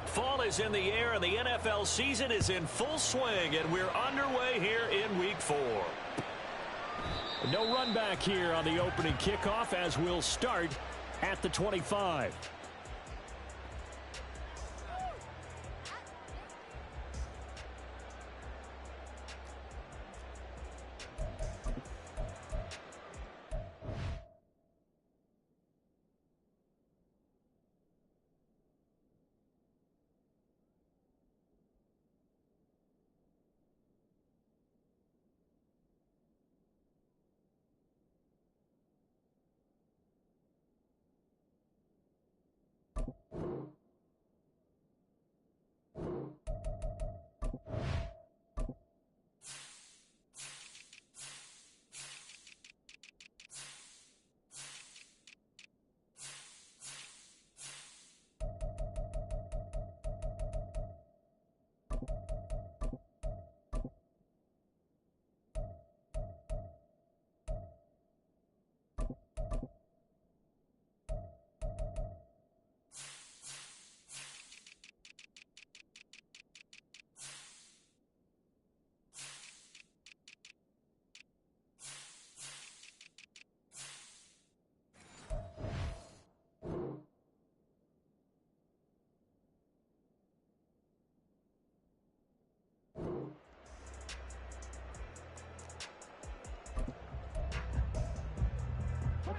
Fall is in the air, and the NFL season is in full swing, and we're underway here in Week 4. No run back here on the opening kickoff as we'll start at the 25.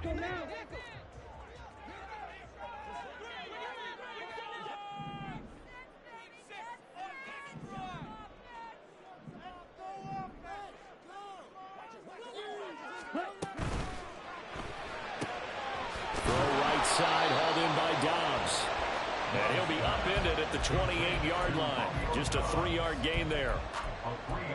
Go now. Throw right side, hauled in by Dobbs. And he'll be upended at the 28-yard line. Just a 3-yard gain there.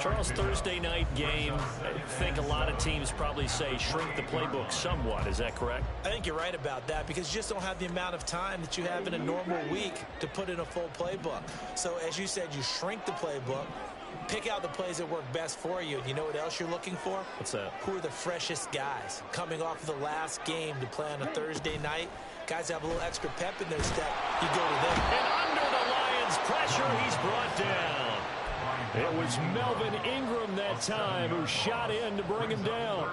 Charles, Thursday night game, I think a lot of teams probably say shrink the playbook somewhat. Is that correct? I think you're right about that because you just don't have the amount of time that you have in a normal week to put in a full playbook. So as you said, you shrink the playbook, pick out the plays that work best for you. And you know what else you're looking for? What's that? Who are the freshest guys coming off of the last game to play on a Thursday night? Guys have a little extra pep in their step. You go to them. And under the Lions' pressure, he's brought down. It was Melvin Ingram that time who shot in to bring him down.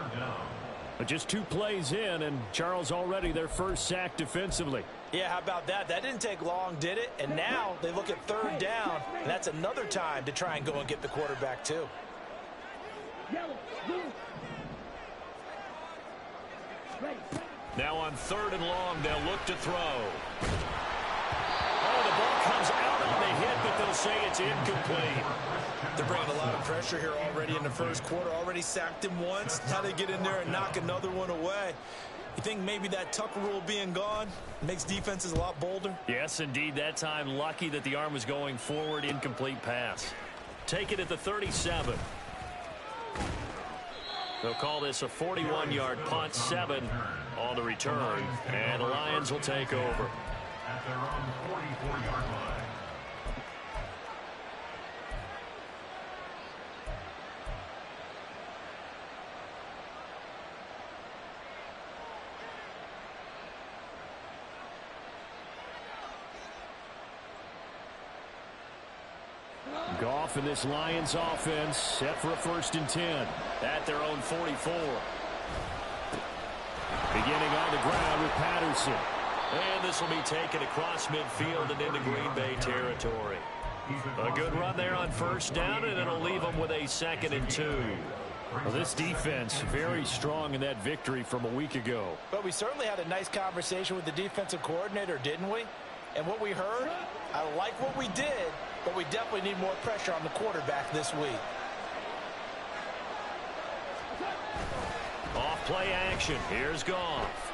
But just 2 plays in, and Charles already their first sack defensively. Yeah, how about that? That didn't take long, did it? And now they look at 3rd down, and that's another time to try and go and get the quarterback too. Now on 3rd and long, they'll look to throw. Oh, the ball comes out on the hit, but they'll say it's incomplete. They're bringing a lot of pressure here already in the first quarter. Already sacked him once. Now they get in there and knock another one away. You think maybe that Tucker rule being gone makes defenses a lot bolder? Yes, indeed. That time, lucky that the arm was going forward. Incomplete pass. Take it at the 37. They'll call this a 41-yard punt, 7 on the return. And the Lions will take over. At their own 44-yard line. Goff and this Lions offense set for a 1st and 10. At their own 44. Beginning on the ground with Patterson. And this will be taken across midfield and into Green Bay territory. A good run there on 1st down, and it'll leave them with a 2nd and 2. Well, this defense very strong in that victory from a week ago. But we certainly had a nice conversation with the defensive coordinator, didn't we? And what we heard, I like what we did, but we definitely need more pressure on the quarterback this week. Off play action. Here's Goff.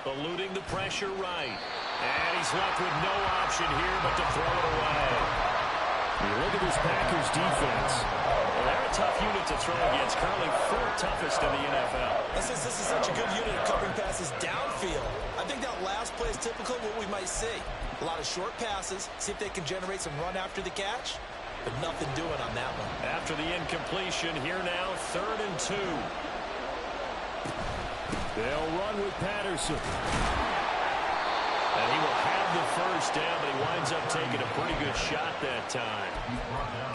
Eluding the pressure right. And he's left with no option here but to throw it away. You look at this Packers defense. Well, they're a tough unit to throw against. Currently 4th toughest in the NFL. This is such a good unit of covering passes downfield. I think that last play is typical of what we might see. A lot of short passes. See if they can generate some run after the catch. But nothing doing on that one. After the incompletion, here now, 3rd and 2. They'll run with Patterson. And he will have the first down, but he winds up taking a pretty good shot that time.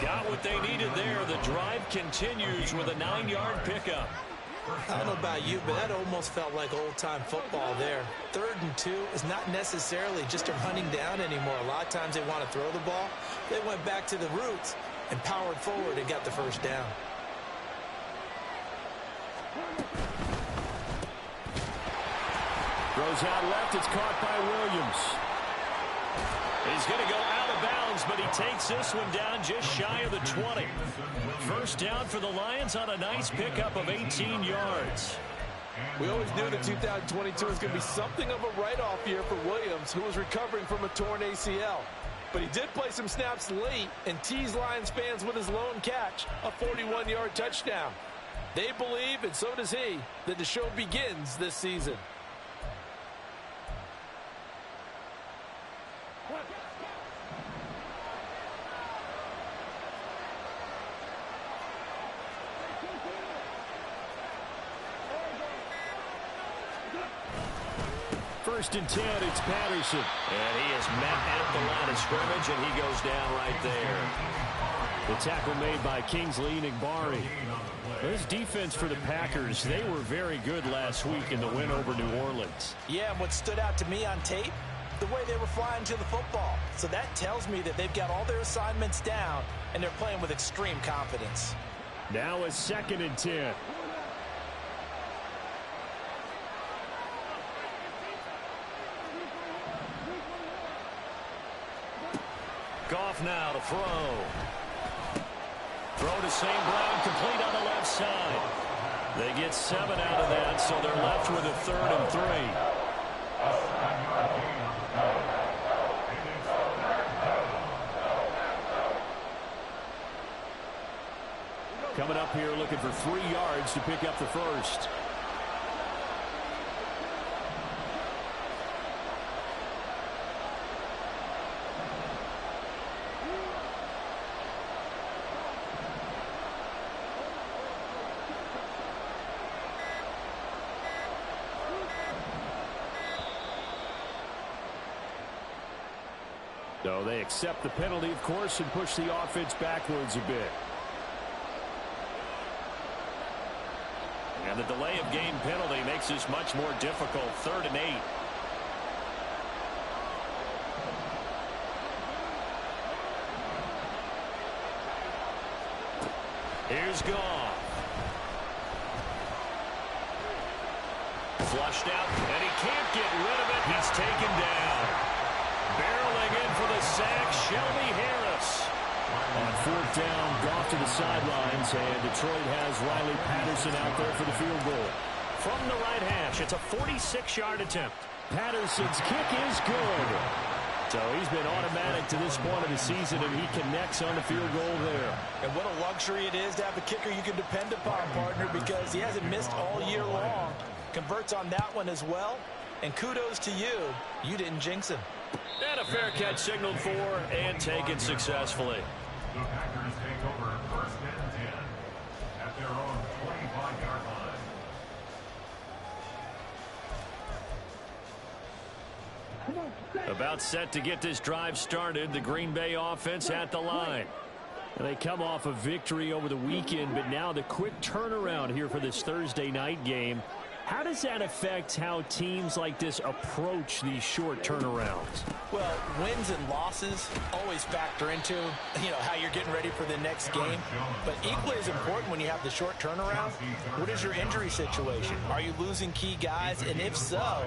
Got what they needed there. The drive continues with a 9-yard pickup. I don't know about you, but that almost felt like old-time football there. 3rd and 2 is not necessarily just a running down anymore. A lot of times they want to throw the ball. They went back to the roots and powered forward and got the first down. Throws out left. It's caught by Williams. He's going to go out of bounds, but he takes this one down just shy of the 20. First down for the Lions on a nice pickup of 18 yards. We always knew that 2022 was going to be something of a write-off year for Williams, who was recovering from a torn ACL. But he did play some snaps late and teased Lions fans with his lone catch, a 41-yard touchdown. They believe, and so does he, that the show begins this season. First and 10, it's Patterson. And he is met at the line of scrimmage, and he goes down right there. The tackle made by Kingsley Enagbare. This defense for the Packers, they were very good last week in the win over New Orleans. Yeah, and what stood out to me on tape, the way they were flying to the football. So that tells me that they've got all their assignments down, and they're playing with extreme confidence. Now a 2nd and 10. Goff now to throw. Throw to St. Brown, complete on the left side. They get 7 out of that, so they're left with a 3rd and 3. Coming up here looking for 3 yards to pick up the first. So they accept the penalty, of course, and push the offense backwards a bit. And the delay of game penalty makes this much more difficult. 3rd and 8. Here's Goff. Flushed out, and he can't get rid of it. He's taken down. Barreling in for the sack, Shelby Harris. On 4th down, Goff to the sidelines, and Detroit has Riley Patterson out there for the field goal. From the right hash, it's a 46-yard attempt. Patterson's kick is good. So he's been automatic to this point of the season, and he connects on the field goal there. And what a luxury it is to have a kicker you can depend upon, partner, because he hasn't missed all year long. Converts on that one as well. And kudos to you. You didn't jinx him. And a fair catch signaled for and taken successfully. The Packers take over 1st and 10 at their own 25-yard line. About set to get this drive started. The Green Bay offense at the line. They come off a victory over the weekend, but now the quick turnaround here for this Thursday night game. How does that affect how teams like this approach these short turnarounds? Well, wins and losses always factor into, how you're getting ready for the next game. But equally as important when you have the short turnaround, what is your injury situation? Are you losing key guys? And if so,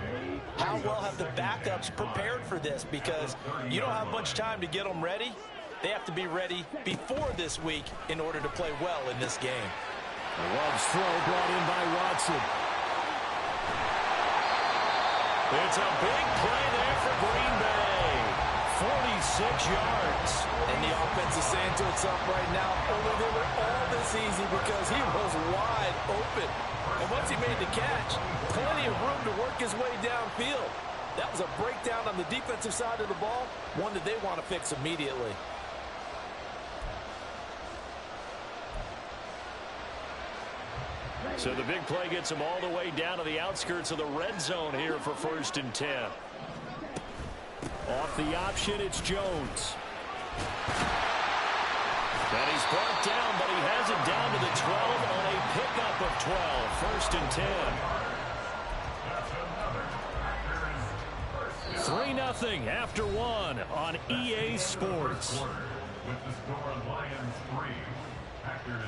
how well have the backups prepared for this? Because you don't have much time to get them ready. They have to be ready before this week in order to play well in this game. Love's throw brought in by Watson. It's a big play there for Green Bay. 46 yards. And the offense is saying to itself right now, only they were all this easy because he was wide open. And once he made the catch, plenty of room to work his way downfield. That was a breakdown on the defensive side of the ball, one that they want to fix immediately. So the big play gets him all the way down to the outskirts of the red zone here for 1st and 10. Off the option, it's Jones. And he's brought down, but he has it down to the 12 on a pickup of 12. 1st and 10. 3-0 after 1 on EA Sports. With the score, Lions 3, Packers 0.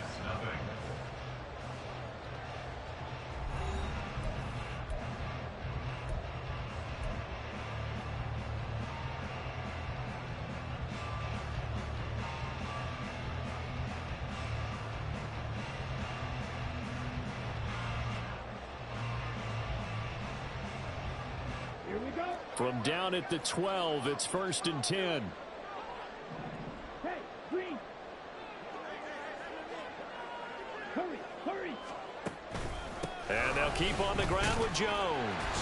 From down at the 12, it's 1st and 10. And they'll keep on the ground with Jones.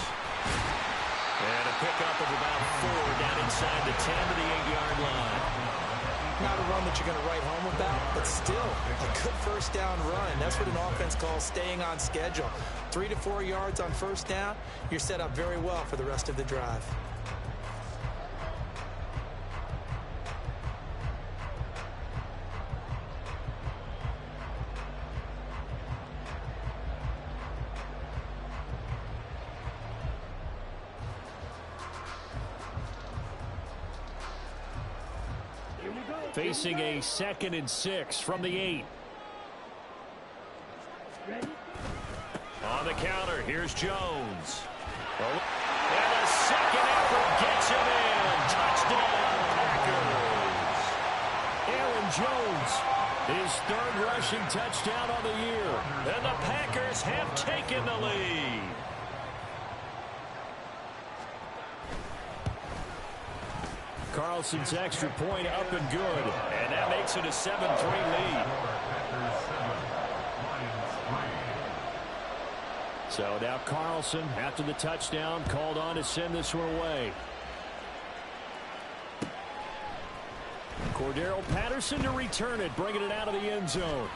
And a pickup of about 4 down inside the 10 to the 8-yard line. Not a run that you're going to write home about, but still a good first down run. That's what an offense calls staying on schedule. 3 to 4 yards on first down, you're set up very well for the rest of the drive. Facing a 2nd and 6 from the 8. On the counter, here's Jones. And a second effort gets him in. Touchdown, Packers. Aaron Jones, his 3rd rushing touchdown on the year. And the Packers have taken the lead. Carlson's extra point up and good. And that makes it a 7-3 lead. So now Carlson, after the touchdown, called on to send this one away. Cordero Patterson to return it, bringing it out of the end zone.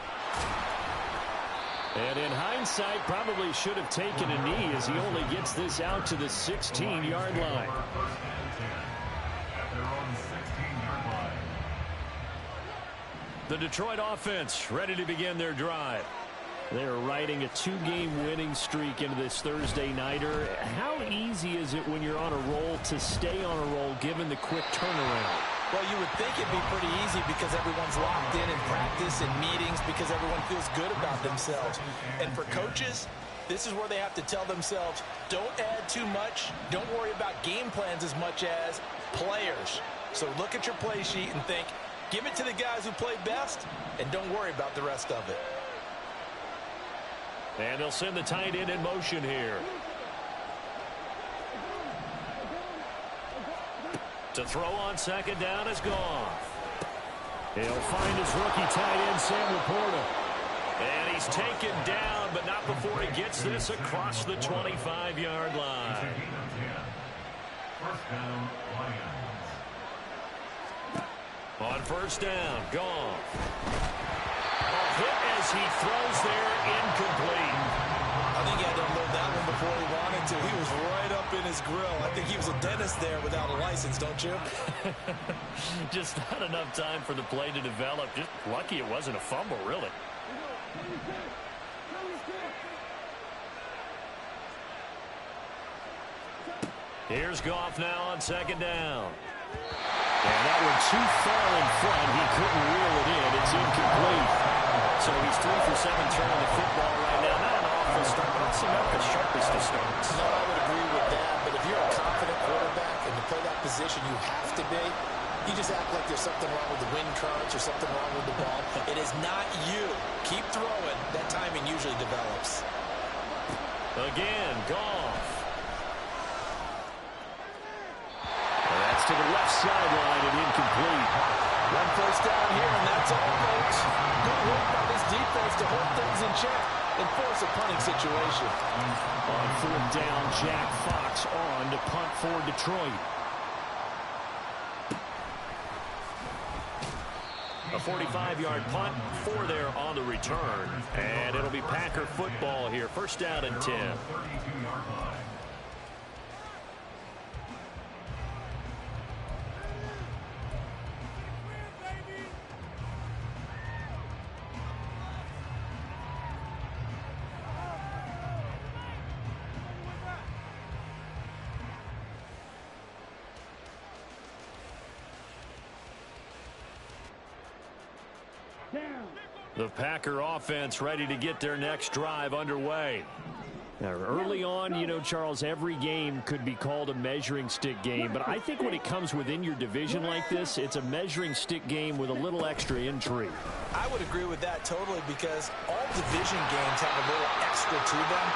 And in hindsight, probably should have taken a knee as he only gets this out to the 16-yard line. The Detroit offense ready to begin their drive. They're riding a 2-game winning streak into this Thursday nighter. How easy is it when you're on a roll to stay on a roll given the quick turnaround? Well, you would think it'd be pretty easy because everyone's locked in practice and meetings because everyone feels good about themselves. And for coaches, this is where they have to tell themselves, don't add too much. Don't worry about game plans as much as players. So look at your play sheet and think, give it to the guys who play best, and don't worry about the rest of it. And they'll send the tight end in motion here. To throw on 2nd down is Goff. He'll find his rookie tight end, Sam Laporta. And he's taken down, but not before he gets this across the 25-yard line. First down, Lions. On 1st down, Goff. A hit as he throws there, incomplete. I think he had to unload that one before he wanted to. He was right up in his grill. I think he was a dentist there without a license, don't you? Just not enough time for the play to develop. Just lucky it wasn't a fumble, really. Here's Goff now on 2nd down. And that one too far in front. He couldn't reel it in. It's incomplete. So he's 3 for 7 throwing the football right now. Not an awful start, but it's not the sharpest of starts. No, I would agree with that. But if you're a confident quarterback and to play that position you have to be, you just act like there's something wrong with the wind currents or something wrong with the ball. It is not you. Keep throwing. That timing usually develops. Again, Goff. That's to the left sideline and incomplete. 1 first down here, and that's all, folks. Good work by this defense to hold things in check and force a punting situation. On 4th down, Jack Fox on to punt for Detroit. A 45-yard punt, 4 there on the return. And it'll be Packer football here. First down and 10. The Packer offense ready to get their next drive underway. Now, early on, you know, Charles, every game could be called a measuring stick game. But I think when it comes within your division like this, it's a measuring stick game with a little extra intrigue. I would agree with that totally because all division games have a little extra to them.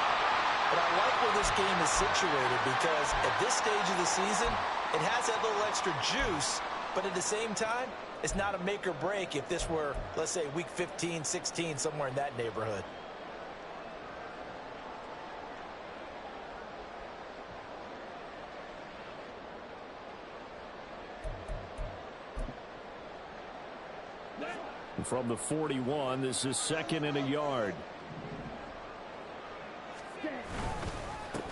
But I like where this game is situated because at this stage of the season, it has that little extra juice. But at the same time, it's not a make or break if this were, let's say, week 15, 16, somewhere in that neighborhood. From the 41, this is 2nd and a yard.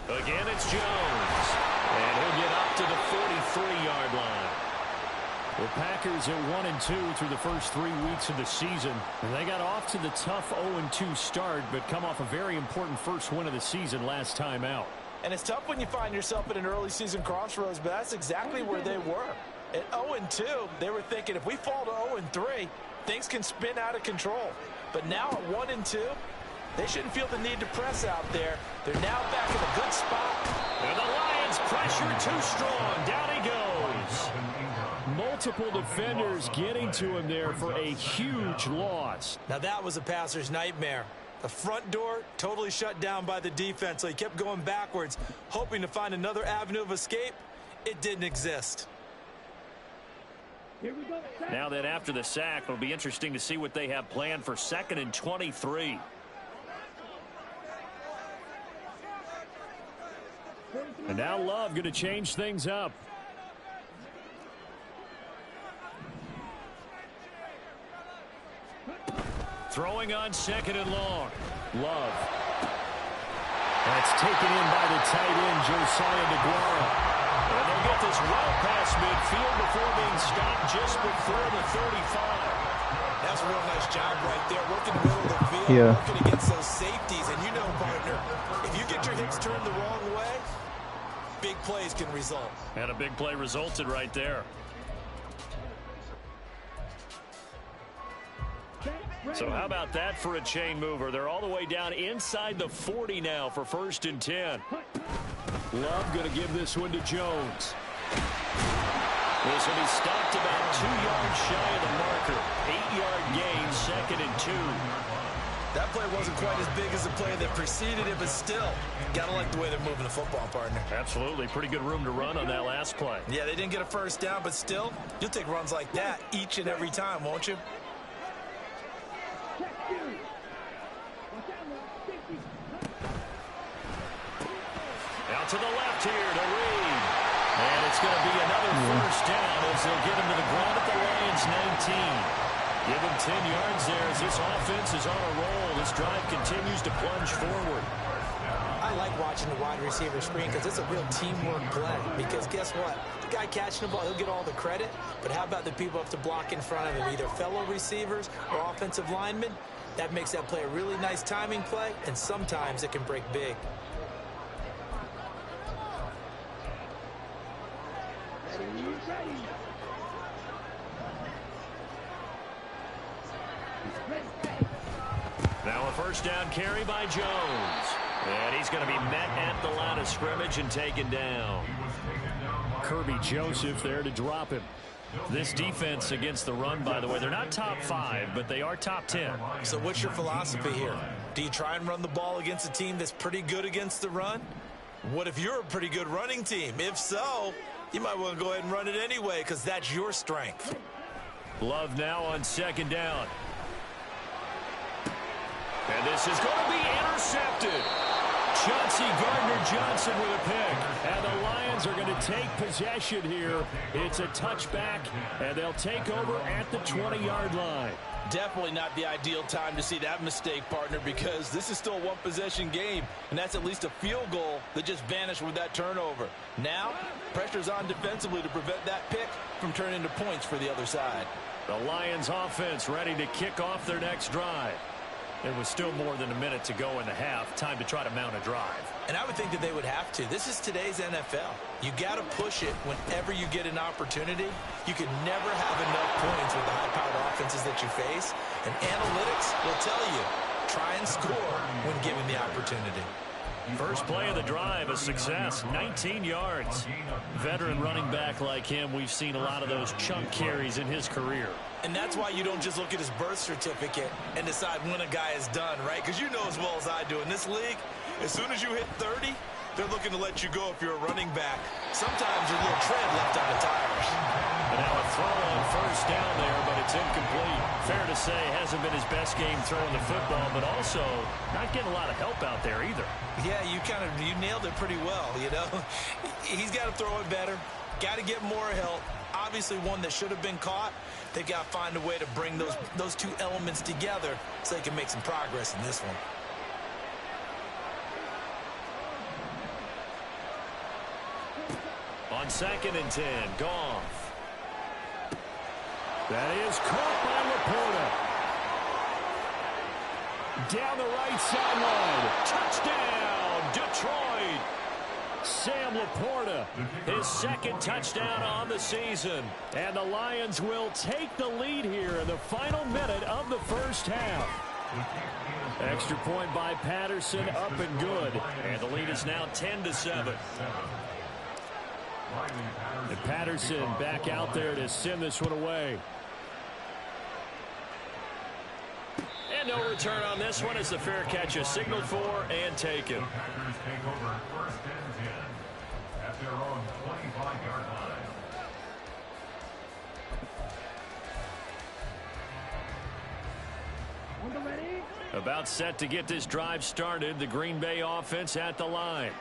Again, it's Jones. And he'll get up to the 43-yard line. The Packers at 1-2 through the first 3 weeks of the season. And they got off to the tough 0-2 start, but come off a very important first win of the season last time out. And it's tough when you find yourself at an early season crossroads, but that's exactly where they were. At 0-2, they were thinking if we fall to 0-3, things can spin out of control. But now at 1-2, they shouldn't feel the need to press out there. They're now back in a good spot. And the Lions pressure too strong. Down he goes. Multiple defenders getting to him there for a huge loss. Now that was a passer's nightmare. The front door totally shut down by the defense, so he kept going backwards, hoping to find another avenue of escape. It didn't exist. Now that after the sack, it'll be interesting to see what they have planned for 2nd and 23. And now Love going to change things up. Throwing on 2nd and long. Love. That's taken in by the tight end, Josiah DeGuara. And they'll get this well past midfield before being stopped just before the 35. That's a real nice job right there, working the middle of the field, working against those safeties. And you know, partner, if you get your hips turned the wrong way, big plays can result. And a big play resulted right there. So how about that for a chain mover? They're all the way down inside the 40 now for 1st and 10. Love going to give this one to Jones. This will be stopped about 2 yards shy of the marker. 8-yard gain, 2nd and 2. That play wasn't quite as big as the play that preceded it, but still, gotta like the way they're moving the football, partner. Absolutely. Pretty good room to run on that last play. Yeah, they didn't get a first down, but still, you'll take runs like that each and every time, won't you? Out to the left here to Reed. And it's going to be another first down as they'll get him to the ground at the Lions 19. Give him 10 yards there as this offense is on a roll. This drive continues to plunge forward. I like watching the wide receiver screen because it's a real teamwork play. Because guess what? The guy catching the ball, he'll get all the credit. But how about the people up to block in front of him, either fellow receivers or offensive linemen? That makes that play a really nice timing play, and sometimes it can break big. Now a first down carry by Jones. And he's going to be met at the line of scrimmage and taken down. Kirby Joseph there to drop him. This defense against the run, by the way, they're not top 5, but they are top 10. So what's your philosophy here? Do you try and run the ball against a team that's pretty good against the run? What if you're a pretty good running team? If so, you might want to go ahead and run it anyway because that's your strength. Love now on 2nd down. And this is going to be intercepted. Chauncey Gardner-Johnson with a pick. And the Lions are going to take possession here. It's a touchback, and they'll take over at the 20-yard line. Definitely not the ideal time to see that mistake, partner, because this is still a one-possession game, and that's at least a field goal that just vanished with that turnover. Now, pressure's on defensively to prevent that pick from turning into points for the other side. The Lions offense ready to kick off their next drive. There was still more than a minute to go in the half. Time to try to mount a drive. And I would think that they would have to. This is today's NFL. You got to push it whenever you get an opportunity. You can never have enough points with the high-powered offenses that you face. And analytics will tell you, try and score when given the opportunity. First play of the drive, a success, 19 yards. Veteran running back like him, we've seen a lot of those chunk carries in his career. And that's why you don't just look at his birth certificate and decide when a guy is done, right? Because you know as well as I do, in this league, as soon as you hit 30, they're looking to let you go if you're a running back. Sometimes your little tread left on the tires. And now a throw on first down there, but it's incomplete. Fair to say, hasn't been his best game throwing the football, but also not getting a lot of help out there either. Yeah, you nailed it pretty well, you know. He's got to throw it better, got to get more help. Obviously one that should have been caught. They've got to find a way to bring those two elements together so they can make some progress in this one. On 2nd and 10, Goff. That is caught by Laporta. Down the right sideline. Touchdown, Detroit. Sam Laporta, his second touchdown on the season. And the Lions will take the lead here in the final minute of the first half. Extra point by Patterson, up and good. And the lead is now 10-7. And Patterson back out there to send this one away. And no return on this one as the fair catch is signaled for and taken. Packers take over 1st and 10 at their own 25-yard line. About set to get this drive started, the Green Bay offense at the line.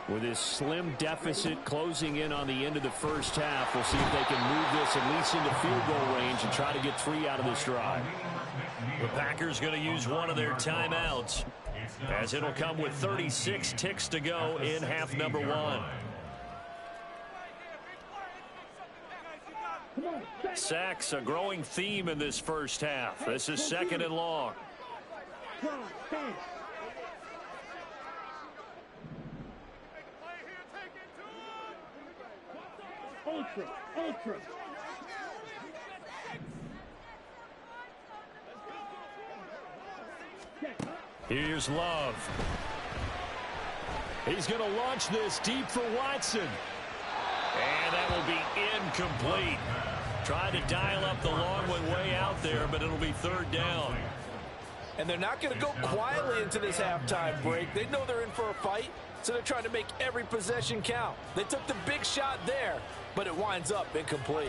With his slim deficit closing in on the end of the first half, we'll see if they can move this at least into field goal range and try to get 3 out of this drive. The Packers going to use one of their timeouts, as it'll come with 36 ticks to go in half number 1. Sacks, a growing theme in this first half. This is 2nd and long. Ultra. Here's Love. He's going to launch this deep for Watson. And that will be incomplete. Trying to dial up the long one way out there, but it'll be 3rd down. And they're not going to go quietly into this halftime break. They know they're in for a fight, so they're trying to make every possession count. They took the big shot there, but it winds up incomplete.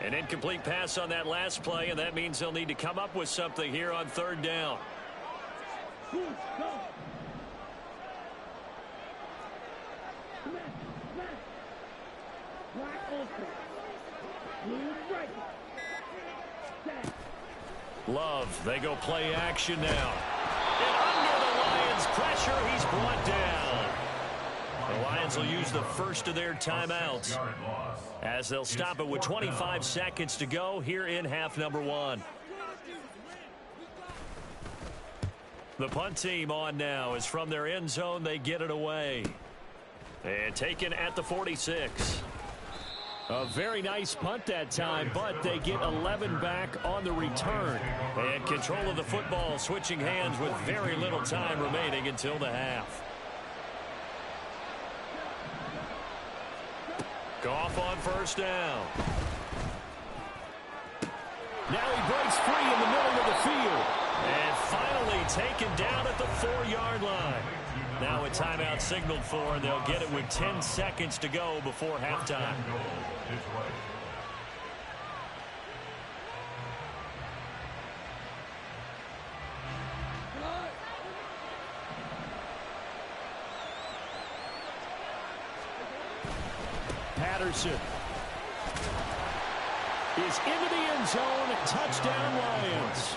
An incomplete pass on that last play, and that means they'll need to come up with something here on 3rd down. Love, they go play action now. And under the Lions' pressure, he's brought down. The Lions will use the first of their timeouts as they'll stop it with 25 seconds to go here in half number 1. The punt team on now is from their end zone. They get it away. And taken at the 46. A very nice punt that time, but they get 11 back on the return. And control of the football switching hands with very little time remaining until the half. Goff on 1st down. Now he breaks free in the middle of the field. And finally taken down at the 4-yard line. Now a timeout signaled for, and they'll get it with 10 seconds to go before halftime. Patterson is into the end zone. Touchdown, Lions.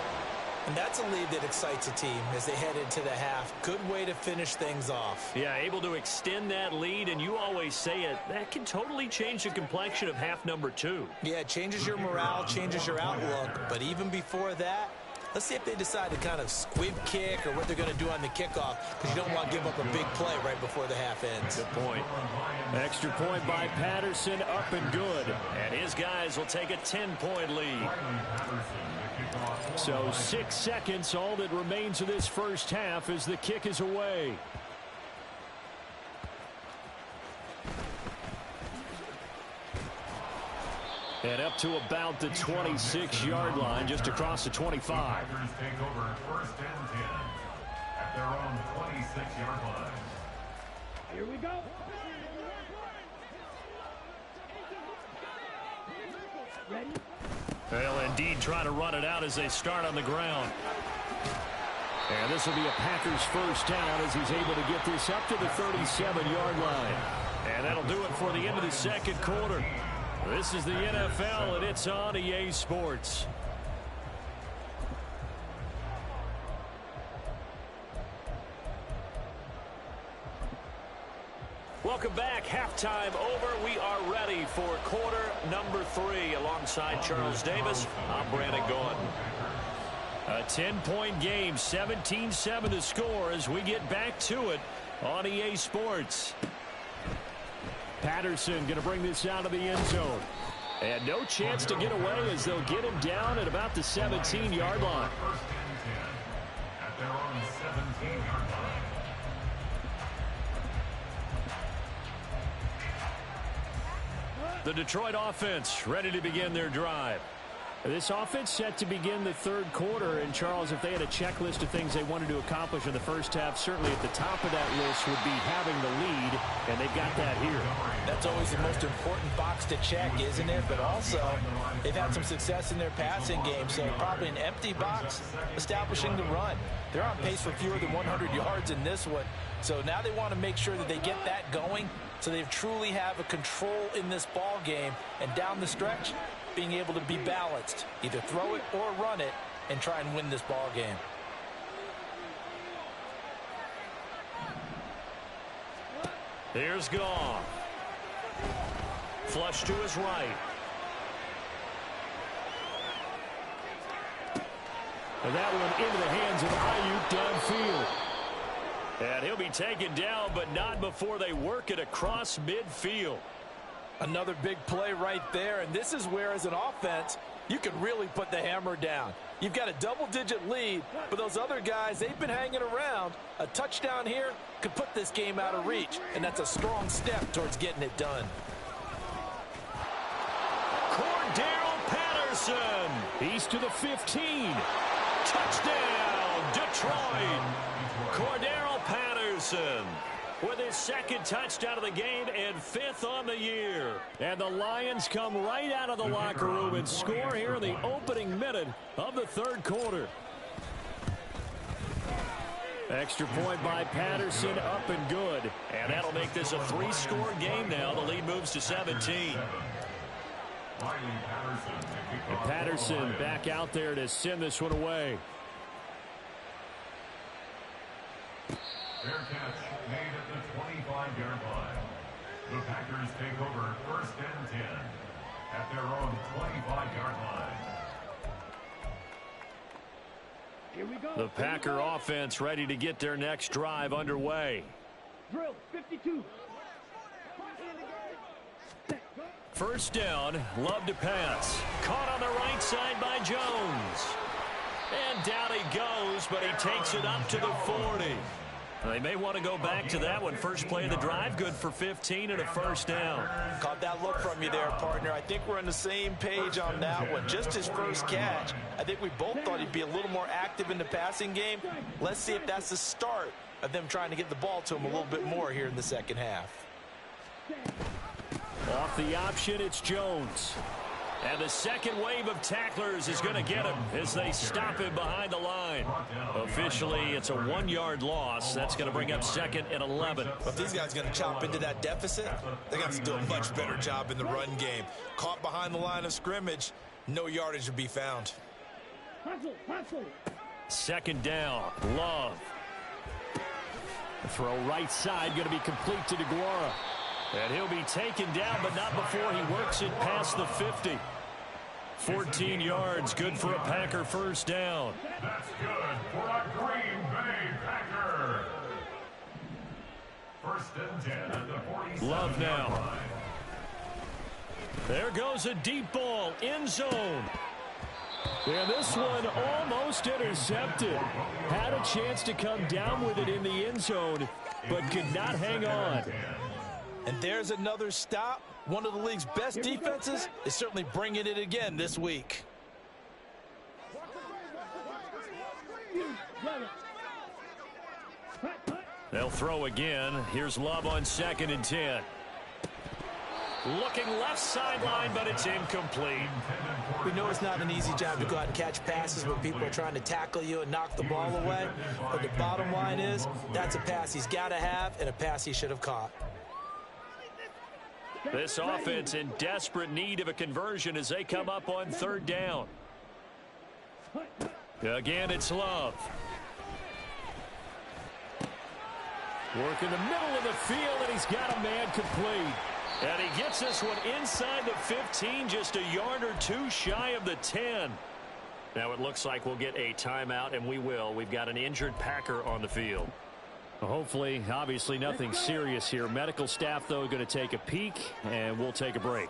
And that's a lead that excites a team as they head into the half. Good way to finish things off. Yeah, able to extend that lead, and you always say it, that can totally change the complexion of half number 2. Yeah, it changes your morale, changes your outlook. But even before that, let's see if they decide to kind of squib kick or what they're going to do on the kickoff, because you don't want to give up a big play right before the half ends. Good point. Extra point by Patterson, up and good. And his guys will take a 10-point lead. So 6 seconds, all that remains of this first half as the kick is away. And up to about the 26-yard line, just across the 25. Packers take over first and 10 at their own 26-yard line. Here we go. Ready? They'll indeed try to run it out as they start on the ground. And this will be a Packers first down as he's able to get this up to the 37-yard line. And that'll do it for the end of the second quarter. This is the NFL, and it's on EA Sports. Welcome back. Halftime over. We are ready for quarter number 3. Alongside Charles Davis, I'm Brandon Gaudin. A 10-point game, 17-7 the score as we get back to it on EA Sports. Patterson going to bring this out of the end zone. And no chance to get away as they'll get him down at about the 17-yard line. First and 10 at their own 17-yard line. The Detroit offense ready to begin their drive. This offense set to begin the third quarter. And, Charles, if they had a checklist of things they wanted to accomplish in the first half, certainly at the top of that list would be having the lead, and they've got that here. That's always the most important box to check, isn't it? But also, they've had some success in their passing game, so probably an empty box establishing the run. They're on pace for fewer than 100 yards in this one, so now they want to make sure that they get that going so they truly have a control in this ball game, and down the stretch, being able to be balanced, either throw it or run it, and try and win this ball game. Here's Goff. Flush to his right. And that one into the hands of Ayuk downfield. And he'll be taken down, but not before they work it across midfield. Another big play right there, and this is where, as an offense, you can really put the hammer down. You've got a double-digit lead, but those other guys, they've been hanging around. A touchdown here could put this game out of reach, and that's a strong step towards getting it done. Cordarrelle Patterson. He's to the 15. Touchdown, Detroit. Cordarrelle Patterson with his second touchdown of the game and 5th on the year. And the Lions come right out of the locker room and score here in the opening minute of the third quarter. Extra point by Patterson, up and good. And that'll make this a 3-score game now. The lead moves to 17. And Patterson back out there to send this one away. Fair catch made at the 25-yard line. The Packers take over first and 10 at their own 25-yard line. Here we go. The Packer offense ready to get their next drive underway. Drill 52. First down, Love to pass. Caught on the right side by Jones. And down he goes, but he takes it up to the 40. They may want to go back to that one. First play of the drive, good for 15 and a first down. Caught that look from you there, partner. I think we're on the same page on that one. Just his first catch. I think we both thought he'd be a little more active in the passing game. Let's see if that's the start of them trying to get the ball to him a little bit more here in the second half. Off the option, it's Jones. And the second wave of tacklers is going to get him as they stop him behind the line. Officially, it's a 1-yard loss. That's going to bring up 2nd and 11. If these guys are going to chop into that deficit, they're going to have to do a much better job in the run game. Caught behind the line of scrimmage, no yardage to be found. Hustle. 2nd down, Love. The throw right side going to be complete to DeGuara. And he'll be taken down, but not before he works it past the 50. 14 yards, good for a Packer first down. That's good for a Green Bay Packer. 1st and 10 at the 47. Love now. There goes a deep ball, end zone. And this one almost intercepted. Had a chance to come down with it in the end zone, but could not hang on. And there's another stop. One of the league's best defenses is certainly bringing it again this week. They'll throw again. Here's Love on 2nd and 10. Looking left sideline, but it's incomplete. We know it's not an easy job to go out and catch passes when people are trying to tackle you and knock the ball away. But the bottom line is that's a pass he's got to have and a pass he should have caught. This offense in desperate need of a conversion as they come up on 3rd down. Again, it's Love. Work in the middle of the field, and he's got a man complete. And he gets this one inside the 15, just a yard or two shy of the 10. Now it looks like we'll get a timeout, and we will. We've got an injured Packer on the field. Hopefully, obviously nothing serious here. Medical staff, though, going to take a peek, and we'll take a break.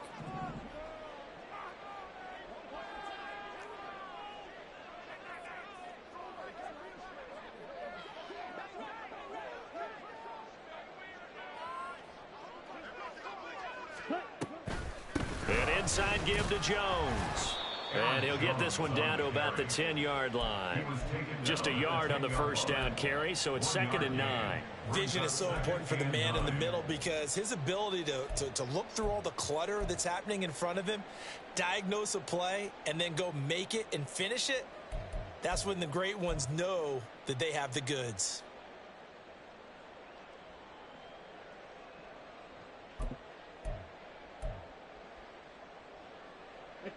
An inside give to Jones. And he'll get this one down to about the 10-yard line. Just a yard on the first down carry, so it's 2nd and 9. Vision is so important for the man in the middle because his ability to look through all the clutter that's happening in front of him, diagnose a play, and then go make it and finish it, that's when the great ones know that they have the goods.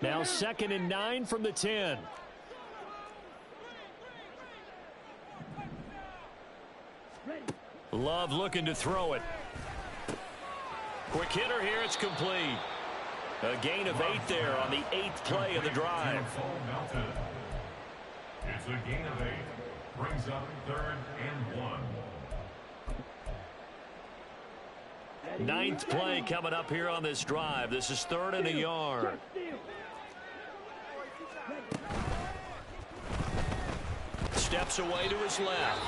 Now 2nd and 9 from the 10. Love looking to throw it. Quick hitter here, it's complete. A gain of 8 there on the 8th play of the drive. It's a gain of 8. Brings up 3rd and 1. 9th play coming up here on this drive. This is 3rd and a yard. Steps away to his left.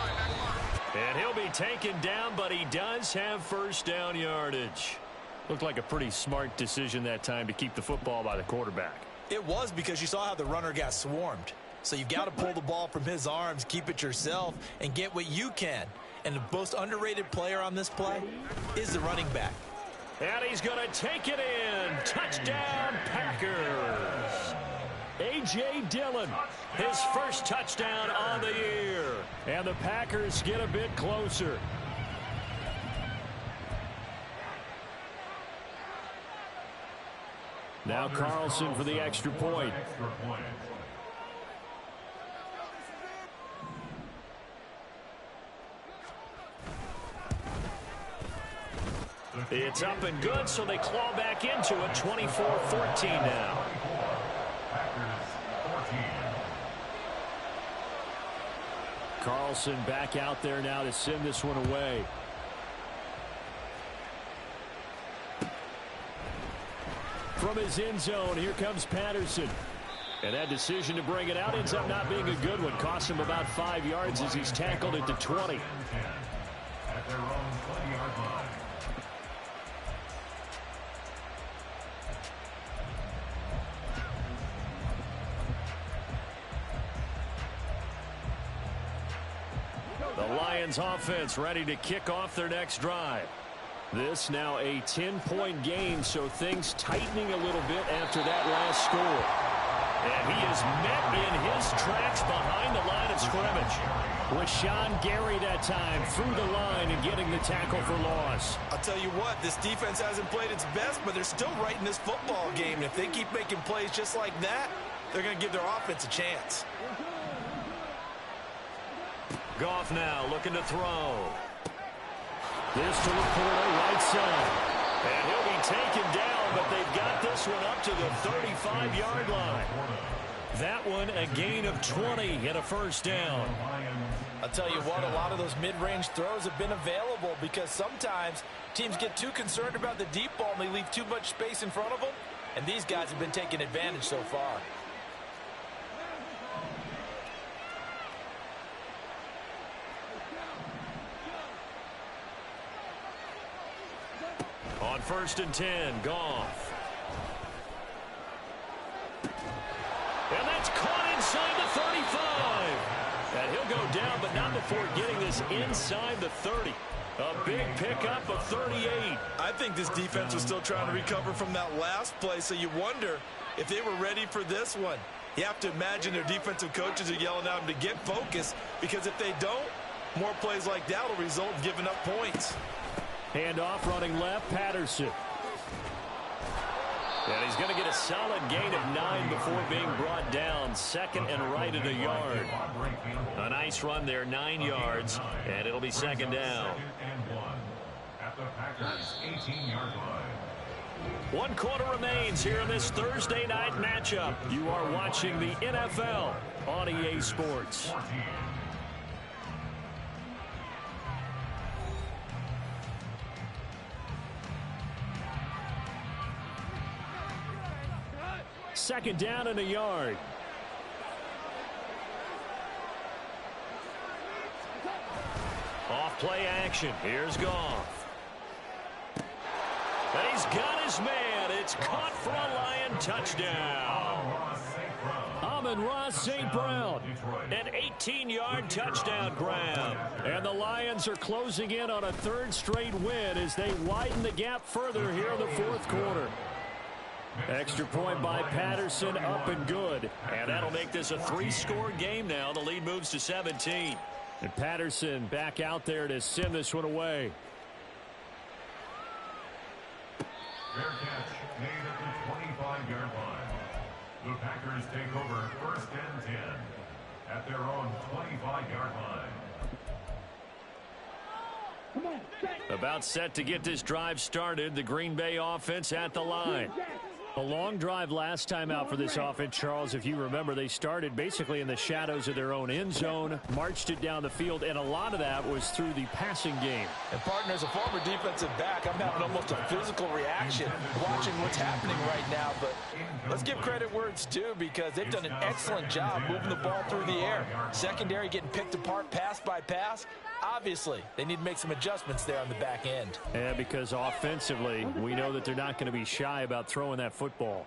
And he'll be taken down, but he does have first down yardage. Looked like a pretty smart decision that time to keep the football by the quarterback. It was because you saw how the runner got swarmed. So you've got to pull the ball from his arms, keep it yourself, and get what you can. And the most underrated player on this play is the running back. And he's going to take it in. Touchdown, Packers. A.J. Dillon, his first touchdown on the year. And the Packers get a bit closer. Now Carlson for the extra point. It's up and good, so they claw back into it. 24-14 now. Carlson back out there now to send this one away. From his end zone, here comes Patterson. And that decision to bring it out ends up not being a good one. Cost him about 5 yards as he's tackled at the 20. At their own 20-yard line. The Lions offense ready to kick off their next drive. This now a 10-point game, so things tightening a little bit after that last score. And he is met in his tracks behind the line of scrimmage. Rashawn Gary that time through the line and getting the tackle for loss. I'll tell you what, this defense hasn't played its best, but they're still right in this football game. And if they keep making plays just like that, they're going to give their offense a chance. Goff now looking to throw. This to Laporta, right side. And he'll be taken down, but they've got this one up to the 35-yard line. That one a gain of 20 and a first down. I'll tell you what, a lot of those mid-range throws have been available because sometimes teams get too concerned about the deep ball and they leave too much space in front of them. And these guys have been taking advantage so far. On 1st and 10, Goff. And that's caught inside the 35. And he'll go down, but not before getting this inside the 30. A big pickup of 38. I think this defense was still trying to recover from that last play, so you wonder if they were ready for this one. You have to imagine their defensive coaches are yelling at them to get focused, because if they don't, more plays like that will result in giving up points. Handoff running left, Patterson. And he's going to get a solid gain of 9 before being brought down. 2nd and right at a yard. A nice run there, 9 yards, and it'll be 2nd down. At the Packers' 18-yard line. 1 quarter remains here in this Thursday night matchup. You are watching the NFL on EA Sports. 14. Second down and a yard. Off play action. Here's Goff. And he's got his man. It's caught for a Lion touchdown. Amon-Ra St. Brown. An 18-yard touchdown grab. And the Lions are closing in on a 3rd straight win as they widen the gap further here in the 4th quarter. Extra point by Patterson, up and good. And that'll make this a 3-score game now. The lead moves to 17. And Patterson back out there to send this one away. Fair catch made at the 25-yard line. The Packers take over 1st and 10 at their own 25-yard line. About set to get this drive started. The Green Bay offense at the line. A long drive last time out for this offense, Charles. If you remember, they started basically in the shadows of their own end zone, marched it down the field, and a lot of that was through the passing game. And, partner, as a former defensive back, I'm having almost a physical reaction watching what's happening right now. But let's give credit where it's due, because they've done an excellent job moving the ball through the air. Secondary getting picked apart pass by pass. Obviously, they need to make some adjustments there on the back end. Yeah, because offensively, we know that they're not going to be shy about throwing that football.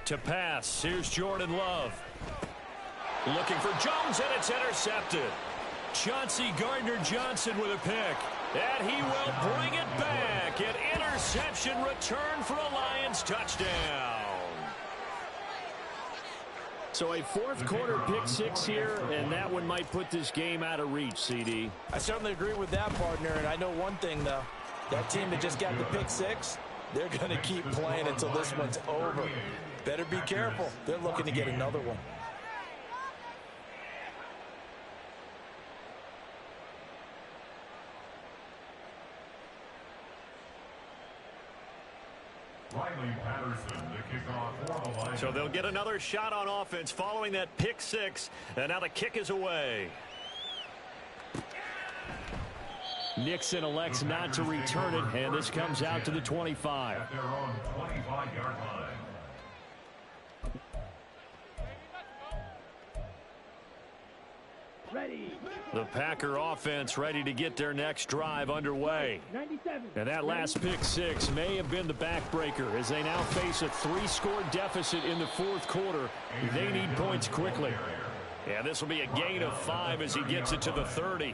To pass, here's Jordan Love. Looking for Jones, and it's intercepted. Chauncey Gardner-Johnson with a pick. And he will bring it back. An interception return for a Lions touchdown. So a 4th quarter pick 6 here, and that one might put this game out of reach, CD. I certainly agree with that, partner. And I know one thing, though. That team that just got the pick 6, they're going to keep playing until this one's over. Better be careful. They're looking to get another one. Riley Patterson to kick off for the Lions. So they'll get another shot on offense following that pick 6. And now the kick is away. Nixon elects not to return it, and this comes out to the 25. At their own 25-yard line. Ready. The Packer offense ready to get their next drive underway. 97. And that last pick 6 may have been the backbreaker as they now face a 3-score deficit in the 4th quarter. They need points quickly. And this will be a gain of 5 as he gets it to the 30.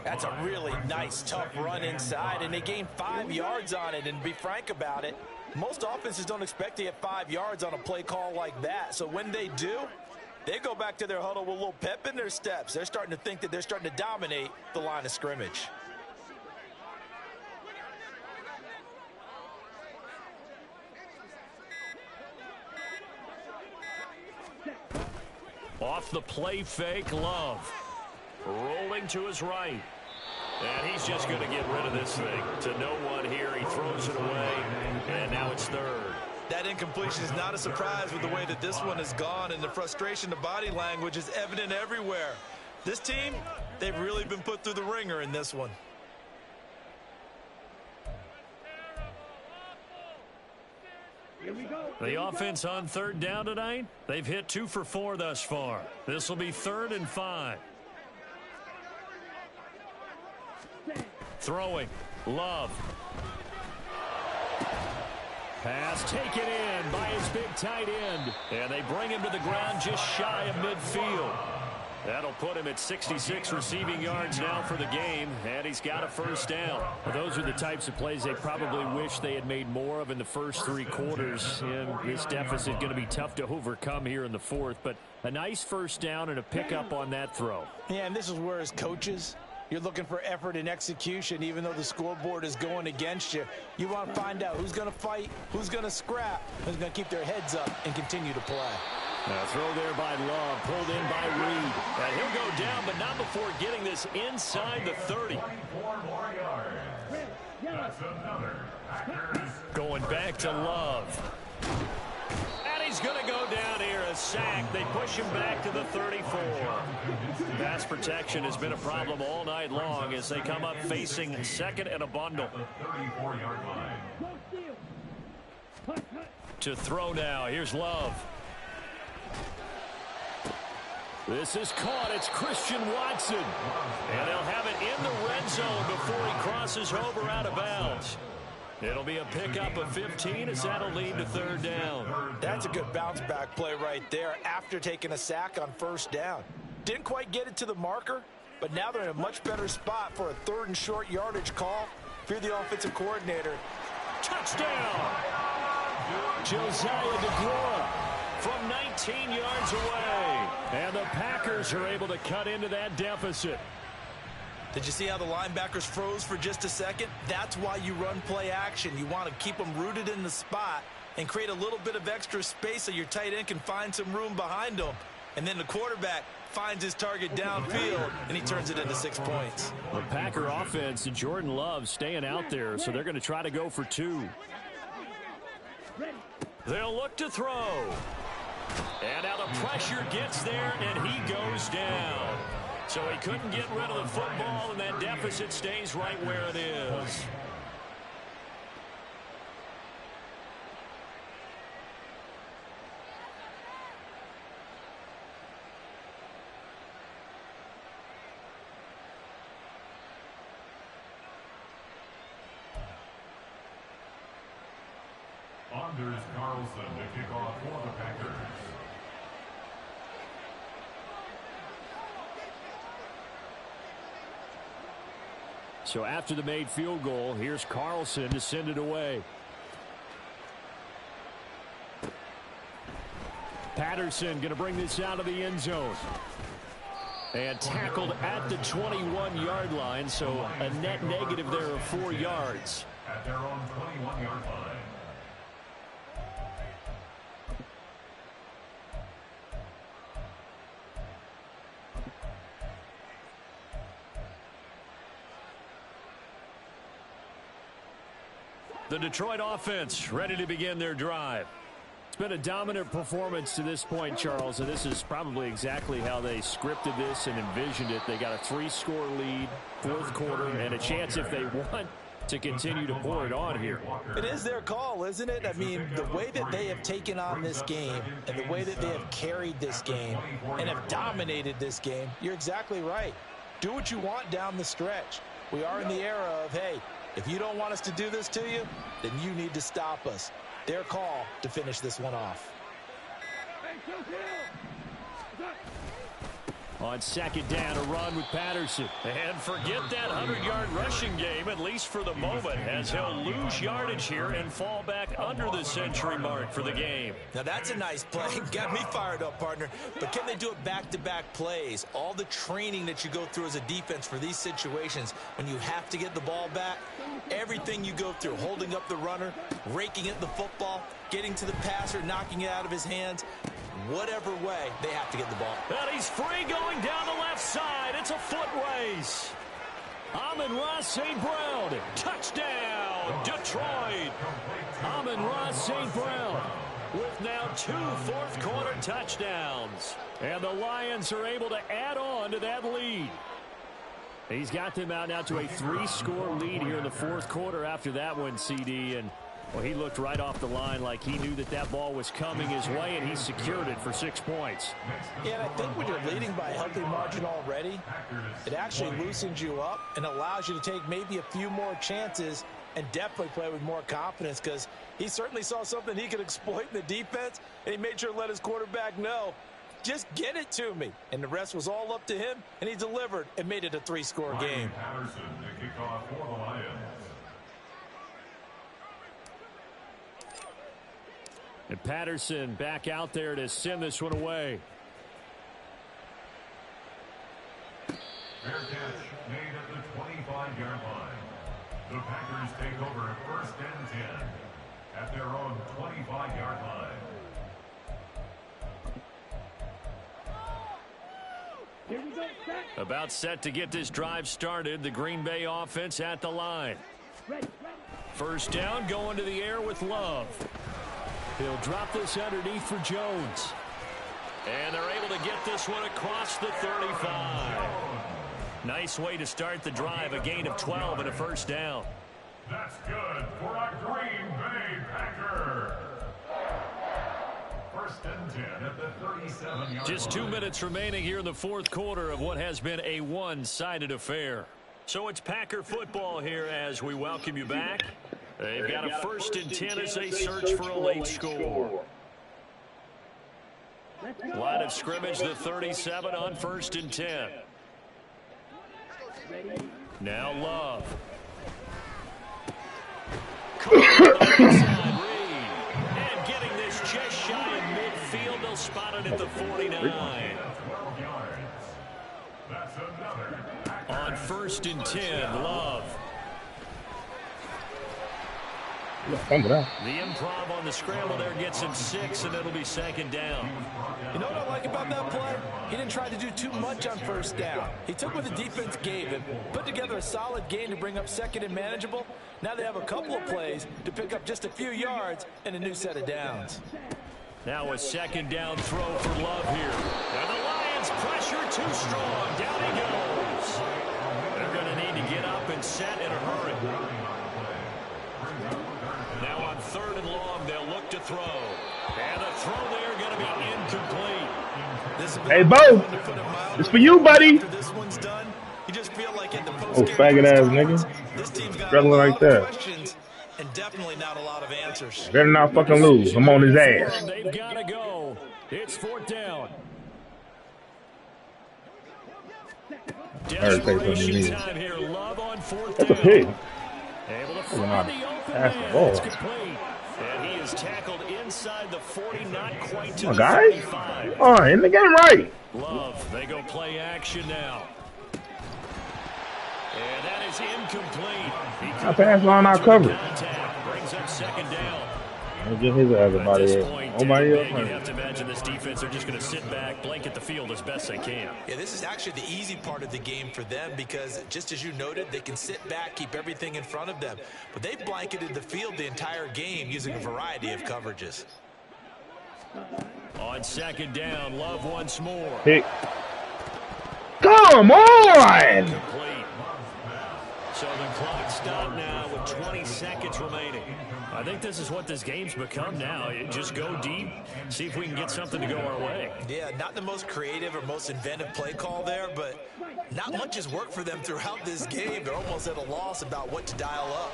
That's a really nice, tough run inside, and they gained 5 yards on it. And to be frank about it, most offenses don't expect to get 5 yards on a play call like that. So when they do, they go back to their huddle with a little pep in their steps. They're starting to think that they're starting to dominate the line of scrimmage. Off the play fake, Love. Rolling to his right. And he's just going to get rid of this thing. To no one here. He throws it away. And now it's third. That incompletion is not a surprise with the way that this one has gone, and the frustration, the body language is evident everywhere. This team, they've really been put through the ringer in this one. The offense on third down tonight, they've hit 2 for 4 thus far. This will be 3rd and 5. Throwing, Love. Pass taken in by his big tight end. And they bring him to the ground just shy of midfield. That'll put him at 66 receiving yards now for the game, and he's got a first down. Well, those are the types of plays they probably wish they had made more of in the first 3 quarters. And this deficit going to be tough to overcome here in the 4th, but a nice first down and a pickup on that throw. Yeah, and this is where as coaches, you're looking for effort and execution, even though the scoreboard is going against you. You want to find out who's going to fight, who's going to scrap, who's going to keep their heads up and continue to play. A throw there by Love, pulled in by Reed. And he'll go down, but not before getting this inside the 30. 24 more yards. That's another Packers. Going back to Love. And he's going to go down here, a sack. They push him back to the 34. Pass protection has been a problem all night long as they come up facing second and a bundle. The 34-yard line. To throw now, here's Love. This is caught. It's Christian Watson. And they'll have it in the red zone before he crosses over out of bounds. It'll be a pickup of 15 as that'll lead to 3rd down. That's a good bounce back play right there after taking a sack on first down. Didn't quite get it to the marker, but now they're in a much better spot for a 3rd and short yardage call. If you're the offensive coordinator. Touchdown! Josiah DeGuara from 19 yards away. And the Packers are able to cut into that deficit. Did you see how the linebackers froze for just a second? That's why you run play action. You want to keep them rooted in the spot and create a little bit of extra space so your tight end can find some room behind them. And then the quarterback finds his target downfield, and he turns it into 6 points. The Packer offense and Jordan Love staying out there, so they're going to try to go for 2. They'll look to throw. And now the pressure gets there, and he goes down. So he couldn't get rid of the football, and that deficit stays right where it is. Anders Carlson to kick off for the Packers. So after the made field goal, here's Carlson to send it away. Patterson going to bring this out of the end zone. And tackled at the 21-yard line, so a net negative there of 4 yards. At their own 21-yard line. The Detroit offense ready to begin their drive. It's been a dominant performance to this point, Charles, and this is probably exactly how they scripted this and envisioned it. They got a 3-score lead, 4th quarter, and a chance if they want to continue to pour it on here. It is their call, isn't it? I mean, the way that they have taken on this game and the way that they have carried this game and have dominated this game, you're exactly right. Do what you want down the stretch. We are in the era of, hey, if you don't want us to do this to you, then you need to stop us. Their call to finish this one off. On second down, a run with Patterson. And forget that 100-yard rushing game, at least for the moment, as he'll lose yardage here and fall back under the century mark for the game. Now that's a nice play. Got me fired up, partner. But can they do it back-to-back plays? All the training that you go through as a defense for these situations, when you have to get the ball back, everything you go through, holding up the runner, raking at the football, getting to the passer, knocking it out of his hands, whatever way, they have to get the ball. And he's free going down the left side. It's a foot race. Amon-Ra St. Brown. Touchdown, Detroit. Amon-Ra St. Brown With now 2 fourth-quarter touchdowns. And the Lions are able to add on to that lead. He's got them out now to a 3-score lead here in the fourth quarter after that one, CD. And well, he looked right off the line like he knew that that ball was coming his way, and he secured it for 6 points. Yeah, and I think when you're leading by a healthy margin already, it actually loosens you up and allows you to take maybe a few more chances and definitely play with more confidence, because he certainly saw something he could exploit in the defense, and he made sure to let his quarterback know, just get it to me. And the rest was all up to him, and he delivered and made it a 3-score game. Patterson to kick off for the Lions. And Patterson back out there to send this one away. Fair catch made at the 25-yard line. The Packers take over at 1st and 10 at their own 25-yard line. Here we go, set. About set to get this drive started. The Green Bay offense at the line. Ready. First down, going to the air with Love. He'll drop this underneath for Jones. And they're able to get this one across the 35. Nice way to start the drive. A gain of 12 and a first down. That's good for a Green Bay Packer. 1st and 10 at the 37-yard line. Just 2 minutes remaining here in the fourth quarter of what has been a one-sided affair. So it's Packer football here as we welcome you back. They've got a 1st and 10 as they search for a late score. Line of scrimmage, the 37 on 1st and 10. Now Love. And getting this just shy of midfield. They'll spot it at the 49. On 1st and 10, Love. The improv on the scramble there gets him 6, and it'll be 2nd down. You know what I like about that play? He didn't try to do too much on 1st down. He took what the defense gave him, put together a solid game to bring up 2nd and manageable. Now they have a couple of plays to pick up just a few yards and a new set of downs. Now a 2nd down throw for Love here. And the Lions pressure too strong. Down he goes. They're going to need to get up and set in a hurry. Now on 3rd and long, they'll look to throw. And the throw there going to be incomplete. Hey, Bo, it's for you, buddy. This one's done. You just feel like at the Oh, faggot ass nigga. This team's got Struggling right there. questions and definitely not a lot of answers. Better not fucking lose. I'm on his ass. They've got to go. It's 4th down. Desperation time here. Love on 4th That's a down. pig. Able to Not find the open pass the man. ball. It's complete. And he is tackled inside the 40, not quite to Oh, the guys. 35. All right, in the game right. Love, they go play action now. And that is incomplete. I pass line out coverage. Contact brings up 2nd down. I'll get his ass At about this here. point, Nobody else. you have to imagine this defense are just going to sit back, blanket the field as best they can. Yeah, this is actually the easy part of the game for them because, just as you noted, they can sit back, keep everything in front of them. But they've blanketed the field the entire game using a variety of coverages. On 2nd down, Love once more. Pick. Come on! Complete. So the clock stopped now with 20 seconds remaining. I think this is what this game's become now. Just go deep, see if we can get something to go our way. Yeah, not the most creative or most inventive play call there, but not much has worked for them throughout this game. They're almost at a loss about what to dial up.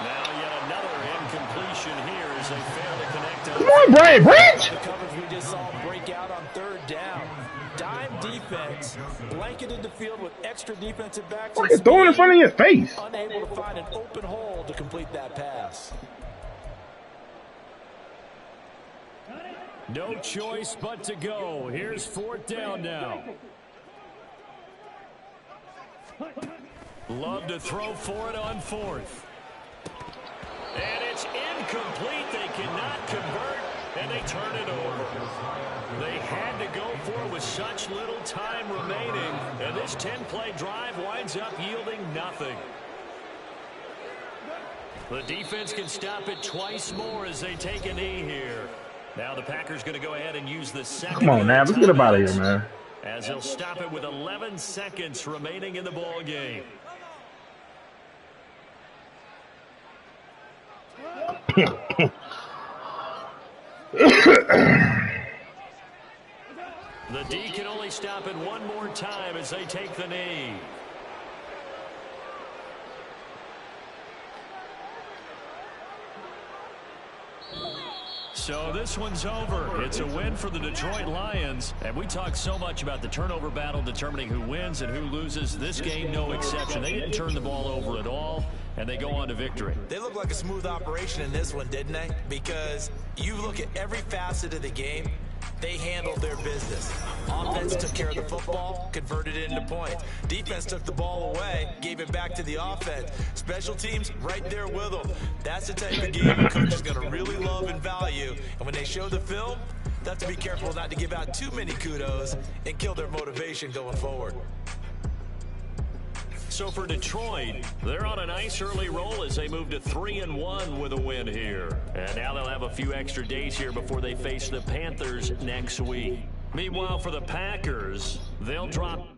Now yet another incompletion here as they fail to connect. Come on, Brian Branch! The coverage we just saw break out on 3rd down. Dime defense blanketed the field with extra defensive backs. Fucking throw it in front of your face. Unable to find an open hole to complete that pass. No choice but to go. Here's 4th down now. Love to throw for it on 4th. And it's incomplete. They cannot convert, and they turn it over. They had to go for it with such little time remaining, and this 10-play drive winds up yielding nothing. The defense can stop it twice more as they take a knee here. Now the Packers going to go ahead and use the second. Come on, now. Let's get up out of here, man. As they'll stop it with 11 seconds remaining in the ball game. The D can only stop it one more time as they take the knee. So this one's over. It's a win for the Detroit Lions. And we talk so much about the turnover battle determining who wins and who loses. This game, no exception. They didn't turn the ball over at all, and they go on to victory. They look like a smooth operation in this one, didn't they? Because you look at every facet of the game, they handled their business. Offense took care of the football, converted it into points. Defense took the ball away, gave it back to the offense. Special teams, right there with them. That's the type of game a coach is going to really love and value. And when they show the film, they have to be careful not to give out too many kudos and kill their motivation going forward. So for Detroit, they're on a nice early roll as they move to 3-1 with a win here. And now they'll have a few extra days here before they face the Panthers next week. Meanwhile, for the Packers, they'll drop